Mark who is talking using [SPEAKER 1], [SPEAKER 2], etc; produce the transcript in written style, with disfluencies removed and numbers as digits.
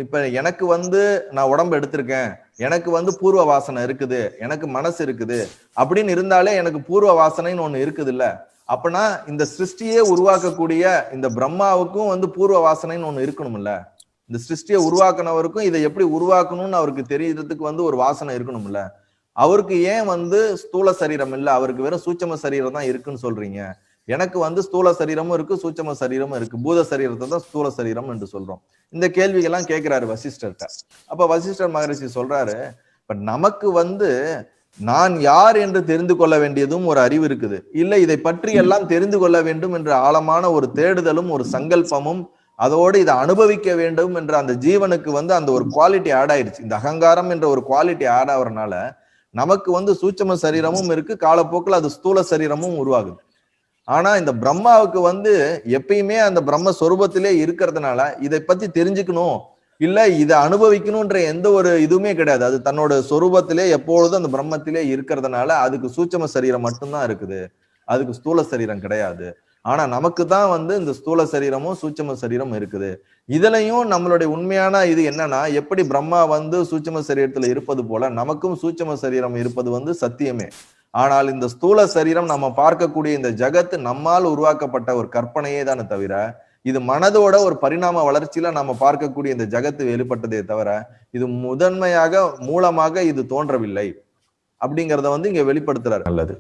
[SPEAKER 1] இப்ப எனக்கு நான் உடம்பு எடுத்திருக்கேன், எனக்கு பூர்வ வாசனை இருக்குது, எனக்கு மனசு இருக்குது அப்படின்னு இருந்தாலே எனக்கு பூர்வ வாசனைன்னு ஒண்ணு இருக்குது இல்ல. அப்பனா இந்த சிருஷ்டியே உருவாக்கக்கூடிய இந்த பிரம்மாவுக்கும் பூர்வ வாசனைன்னு ஒண்ணு இருக்கணும்ல. இந்த சிருஷ்டியை உருவாக்குனவருக்கும் இதை எப்படி உருவாக்கணும்னு அவருக்கு தெரியறதுக்கு ஒரு வாசனை இருக்கணும்ல. அவருக்கு ஏன் ஸ்தூல சரீரம் இல்ல, அவருக்கு வெறும் சூட்சம சரீரம் தான் இருக்குன்னு சொல்றீங்க? எனக்கு ஸ்தூல சரீரமும் இருக்கு, சூட்சம சரீரமும் இருக்கு. பூத சரீரத்தை தான் ஸ்தூல சரீரம் என்று சொல்றோம். இந்த கேள்விகள்லாம் கேட்கிறாரு வசிஷ்டர்கிட்ட. அப்ப வசிஷ்டர் மகரிஷி சொல்றாரு, இப்ப நமக்கு நான் யார் என்று தெரிந்து கொள்ள வேண்டியதும் ஒரு அறிவு இருக்குது, இல்ல இதை பற்றி எல்லாம் தெரிந்து கொள்ள வேண்டும் என்ற ஆழமான ஒரு தேடுதலும் ஒரு சங்கல்பமும், அதோடு இதை அனுபவிக்க வேண்டும் என்ற அந்த ஜீவனுக்கு அந்த ஒரு குவாலிட்டி ஆட் ஆயிடுச்சு. இந்த அகங்காரம் என்ற ஒரு குவாலிட்டி ஆட் ஆகிறதுனால நமக்கு சூட்சம சரீரமும் இருக்கு, காலப்போக்கில் அது ஸ்தூல சரீரமும் உருவாகுது. ஆனா இந்த பிரம்மாவுக்கு எப்பயுமே அந்த பிரம்ம சொரூபத்திலே இருக்கிறதுனால இதை பத்தி தெரிஞ்சுக்கணும், இல்ல இதை அனுபவிக்கணும்ன்ற எந்த ஒரு இதுவுமே கிடையாது. அது தன்னோட சொரூபத்திலே எப்பொழுதும் அந்த பிரம்மத்திலே இருக்கிறதுனால அதுக்கு சூட்சம சரீரம் மட்டும்தான் இருக்குது, அதுக்கு ஸ்தூல சரீரம் கிடையாது. ஆனா நமக்கு தான் இந்த ஸ்தூல சரீரமும் சூட்சம சரீரம் இருக்குது. இதுலயும் நம்மளுடைய உண்மையான இது என்னன்னா, எப்படி பிரம்மா சூட்சம சரீரத்துல இருப்பது போல நமக்கும் சூட்சம சரீரம் இருப்பது சத்தியமே. ஆனால் இந்த ஸ்தூல சரீரம் நம்ம பார்க்கக்கூடிய இந்த ஜகத்து நம்மால் உருவாக்கப்பட்ட ஒரு கற்பனையே தானே தவிர, இது மனதோட ஒரு பரிணாம வளர்ச்சியில நம்ம பார்க்கக்கூடிய இந்த ஜகத்து வெளிப்பட்டதே தவிர இது முதன்மையாக மூலமாக இது தோன்றவில்லை அப்படிங்கிறத இங்க வெளிப்படுத்துறாரு. நல்லது.